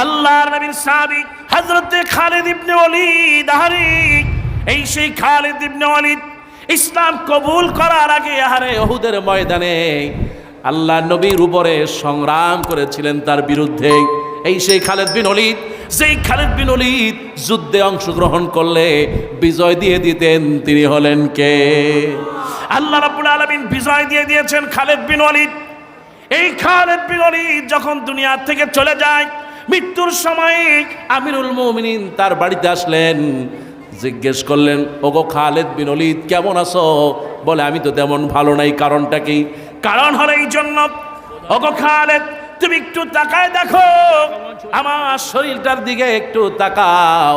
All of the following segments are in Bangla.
আল্লাহর নবীর সাহাবী হযরত খালিদ ইবনে ওয়ালিদ। এই সেই খালিদ ইবনে ওয়ালিদ ইসলাম কবুল করার আগে উহুদের ময়দানে আল্লাহর নবীর উপরে সংগ্রাম করেছিলেন তার বিরুদ্ধে। এই সেই খালিদ বিন ওয়ালিদ, যেই খালিদ বিন ওয়ালিদ যুদ্ধে অংশগ্রহণ করলে বিজয় দিয়ে দিতেন, তিনি হলেন কে? আল্লাহ রাব্বুল আলামিন বিজয় দিয়ে দিয়েছেন খালিদ বিন ওয়ালিদ। এই খালিদ বিন ওয়ালিদ যখন দুনিয়া থেকে চলে যায়, মৃত্যুর সময় আমিরুল মুমিনিন তার বাড়িতে আসলেন, জিজ্ঞেস করলেন, ওগো খালিদ বিন ওয়ালিদ কেমন আছো? বলে, আমি তো তেমন ভালো নাই। কারণটা কি? কারণ হলো এই জন্য, ওগো খালিদ তুমি একটু তাকায় দেখো, আমার শরীরটার দিকে একটু তাকাও।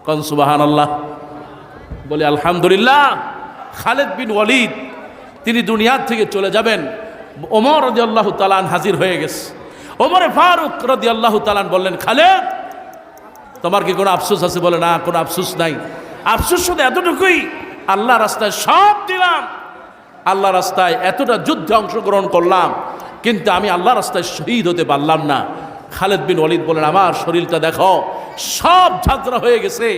কোন সুবহানাল্লাহ, বলে আলহামদুলিল্লাহ। খালিদ বিন ওয়ালিদ তিনি দুনিয়ার থেকে চলে যাবেন, ওমর রাদিয়াল্লাহু তাআলা হাজির হয়ে গেছে। ওমরে ফারুক রাদিয়াল্লাহু তাআলা বললেন, খালিদ তোমার কি কোনো আফসোস আছে? বলে, না, কোনো আফসোস নাই। আফসোস শুধু এতটুকুই, আল্লাহ রাস্তায় সব দিলাম, আল্লাহ রাস্তায় এতটা যুদ্ধে অংশগ্রহণ করলাম, কিন্তু আমি আল্লাহ রাস্তায় শহীদ হতে পারলাম না। খালিদ বিন ওয়ালিদ বলেন, আমার শরীরটা দেখো, সব ঝাঁঝরা হয়ে গেছে,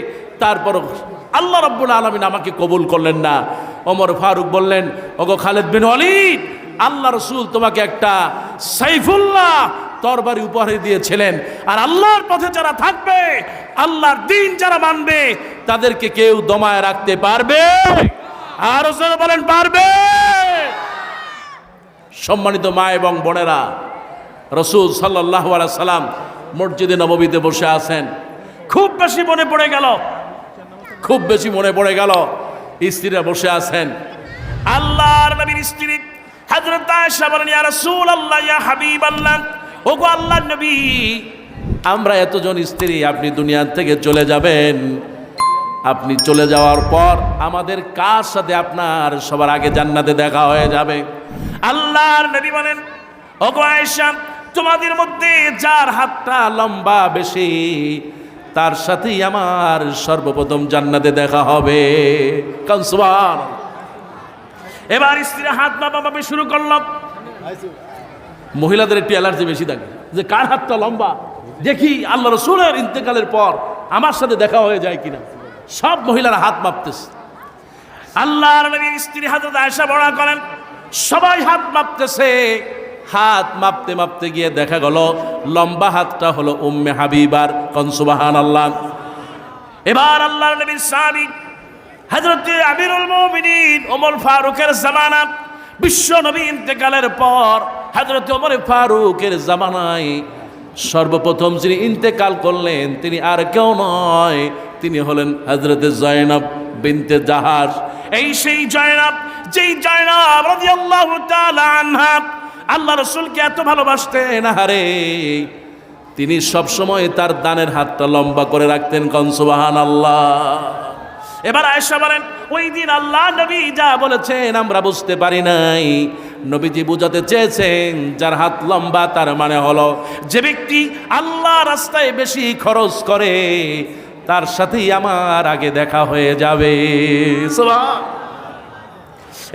তারপর আল্লাহ রাব্বুল আলামিন আমাকে কবুল করলেন না। ওমর ফারুক বললেন, ওগো খালিদ বিন ওয়ালিদ, আল্লাহ রাসূল তোমাকে একটা সাইফুল্লাহ তরবারি উপহার দিয়েছিলেন, আর আল্লাহর পথে যারা থাকবে, আল্লাহর দ্বীন যারা মানবে, তাদেরকে কেউ দমায় রাখতে পারবে? আর রাসূল বলেন, পারবে। সম্মানিত মা এবং বোনেরা, রাসূল সাল্লাল্লাহু আলাইহি সাল্লাম মসজিদে নববীতে বসে আছেন। খুব বেশি মনে পড়ে গেল, স্ত্রীরা বসে আছেন। আল্লাহর নবীর স্ত্রী হযরত আয়েশা বলেন, ইয়া রাসূলুল্লাহ, ইয়া হাবিবাল্লাহ, ওগো আল্লাহর নবী, আমরা এতজন স্ত্রী, আপনি দুনিয়া থেকে চলে যাবেন, আপনি চলে যাওয়ার পর আমাদের কার সাথে আপনার সবার আগে জান্নাতে দেখা হয়ে যাবে? আল্লাহর নবী বলেন, ওগো আয়েশা, তোমাদের মধ্যে যার হাতটা লম্বা বেশি, তার সাথেই আমার সর্বপ্রথম জান্নাতে দেখা হবে। কান সুবহানাল্লাহ। এবার স্ত্রীরা হাত মাপামাপি শুরু করল। মহিলাদের একটু অ্যালার্জি বেশি থাকে, যে কার হাতটা লম্বা, দেখি আল্লাহ রাসূলের ইন্তেকালের পর আমার সাথে দেখা হয়ে যায় কিনা। সব মহিলারা হাত মাপতেছে। আল্লাহর নবীর স্ত্রী হযরত আয়েশা বর্ণনা করেন, সবাই হাত মাপতেছে। হাত মাপতে মাপতে গিয়ে দেখা গেল লম্বা হাতটা হলো উম্মে হাবিবার। কোন সুবহানাল্লাহ। এবার আল্লাহর নবীর সাহাবী হযরত আমিরুল মুমিনিন ওমর ফারুকের জামানা, বিশ্ব নবী ইন্তেকালের পর হযরত ওমর ফারুকের জামানায় সর্বপ্রথম যিনি ইন্তেকাল করলেন, তিনি আর কেউ নয়, তিনি হলেন হযরত জয়নব বিনতে জাহাশ। এই সেই জয়নব, যেই জয়নব রাদিয়াল্লাহু তাআলা আনহা আল্লাহ রাসূলকে এত ভালোবাসতেন, আরে তিনি সব সময় তার ডানের হাতটা লম্বা করে রাখতেন। কোন সুবহানাল্লাহ। এবার আয়েশা বলেন, ওই দিন আল্লাহ নবী যা বলেছেন আমরা বুঝতে পারি নাই। নবীজি বুঝাতে চেয়েছেন, যার হাত লম্বা তার মানে হলো যে ব্যক্তি আল্লাহ রাস্তায় বেশি খরচ করে, তার সাথেই আমার আগে দেখা হয়ে যাবে।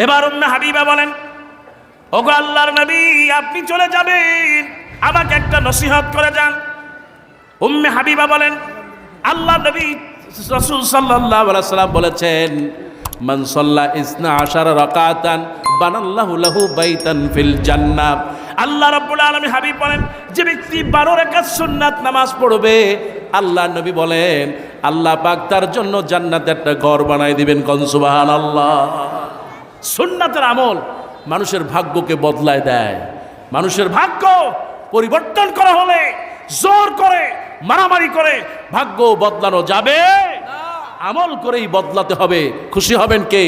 এবার উম্মে হাবিবা বলেন, ওগো আল্লাহর নবী, আপনি চলে যাবেন, আমাকে একটা নসিহত করে যান। উম্মে হাবিবা বলেন, আল্লাহর নবী রাসূল সাল্লাল্লাহু আলাইহি সাল্লাম বলেছেন, মান সাল্লা 12 রাকাতান বানাল্লাহু লাহু বাইতান ফিল জান্নাহ। আল্লাহ রাব্বুল আলামিন হাবিব বলেন, যে ব্যক্তি 12 রাকাত সুন্নাত নামাজ পড়বে, আল্লাহ নবী বলেন আল্লাহ পাক তার জন্য জান্নাতে একটা ঘর বানাই দিবেন। কোন সুবহানাল্লাহ। সুন্নাতের আমল মানুষের ভাগ্যকে বদলায় দেয়। মানুষের ভাগ্য পরিবর্তন করা হলে জোর করে মারামারি করে ভাগ্য বদলানো যাবে না, আমল করেই বদলাতে হবে। খুশি হবেন কে?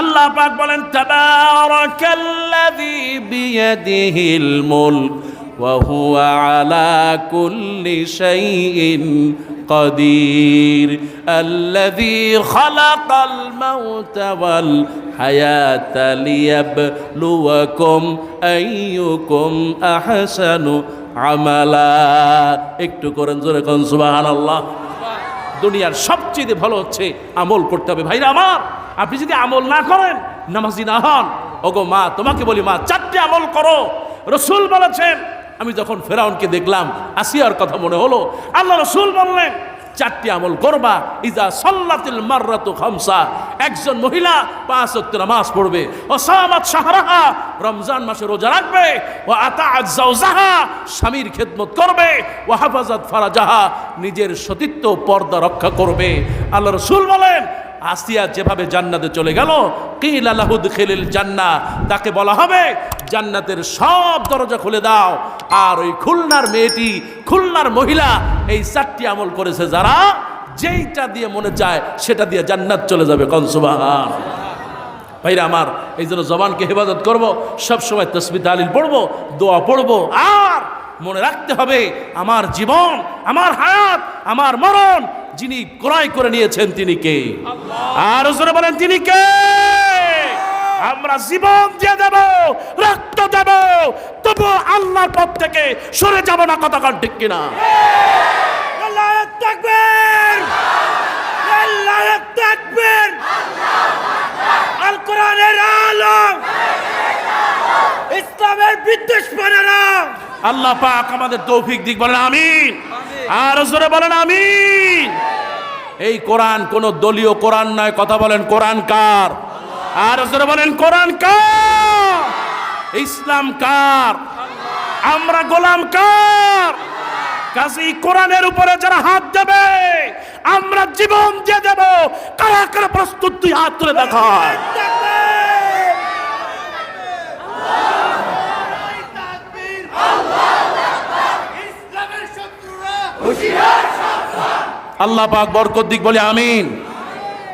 আল্লাহ পাক বলেন, তাবারাকাল্লাযী বিয়াদিহিল মুলক ওয়া হুয়া আলা কুল্লি শাইইন قدير الذي خلق الموت والحياة ليبلوكم أيكم أحسن عملا। একটু করেন জোরে কোন সুবহানাল্লাহ। দুনিয়ার সবচেয়ে ভালো হচ্ছে আমল করতে হবে। ভাইরা আমার, আপনি যদি আমল না করেন, নামাজি না হন, ওগো মা তোমাকে বলি, মা 4টে আমল করো। রাসূল বলেছেন আমি যখন ফেরাউনকে দেখলাম, আসিয়ার কথা মনে হলো। আল্লাহ রাসূল বললেন, 4টি আমল করবা। ইজা সাল্লাতিল মাররাতু খামসা, একজন মহিলা 5 ওয়াক্ত নামাজ পড়বে। ও সামাত শাহরাহা, রমজান মাসে রোজা রাখবে। ও আতাআত যাওজাহা, স্বামীর খেদমত করবে। ও হাফাজাত ফারাজাহা, নিজের সতীত্ব পর্দা রক্ষা করবে। আল্লাহ রাসূল বলেন, আসিয়া যেভাবে জান্নাতে চলে গেল, কিলা লাহু দুখিলিল জান্নাহ, তাকে বলা হবে জান্নাতের সব দরজা খুলে দাও। আর ওই খুলনার মেয়েটি, খুলনার মহিলা এই 4টি আমল করেছে, যারা যেইটা দিয়ে মনে চায় সেটা দিয়ে জান্নাত চলে যাবে। কোন সুবহান। ভাইরা আমার, এই জন্য জবানকে হেফাজত করব, সবসময় তাসবিহ তাহলিল পড়বো, দোয়া পড়বো। আর মনে রাখতে হবে, আমার জীবন, আমার হায়াত, আমার মরণ যিনি ক্রয় করে নিয়েছেন তিনি কে? আর জোরে বলেন, তিনি কে? আমরা জীবন দিয়ে দেব, রক্ত দেব, তবু আল্লাহর পথ থেকে সরে যাব না। কথা কান ঠিক কিনা? আল্লাহু তাকবীর, আল্লাহু তাকবীর। আল কোরআনের আলো, ইসলামের বিদ্বেষীরা আল্লাহ পাক আমাদের তৌফিক দিক। বলেন আমিন। আর জোরে বলেন আমিন। এই কোরআন কোন দলীয় কোরআন নয়। কথা বলেন, কোরআন কার? আর জোরে বলেন, কোরআন কার? ইসলাম কার? আমরা গোলাম কার? কাজী কোরআনের উপরে যারা হাত দেবে, আমরা জীবন দিয়ে দেব। কারা কারা প্রস্তুত? তুই হাত তুলে দেখায়। আল্লাহ পাক বরকত দিক। বলে আমিন।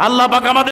আল্লাহ পাক আমাদের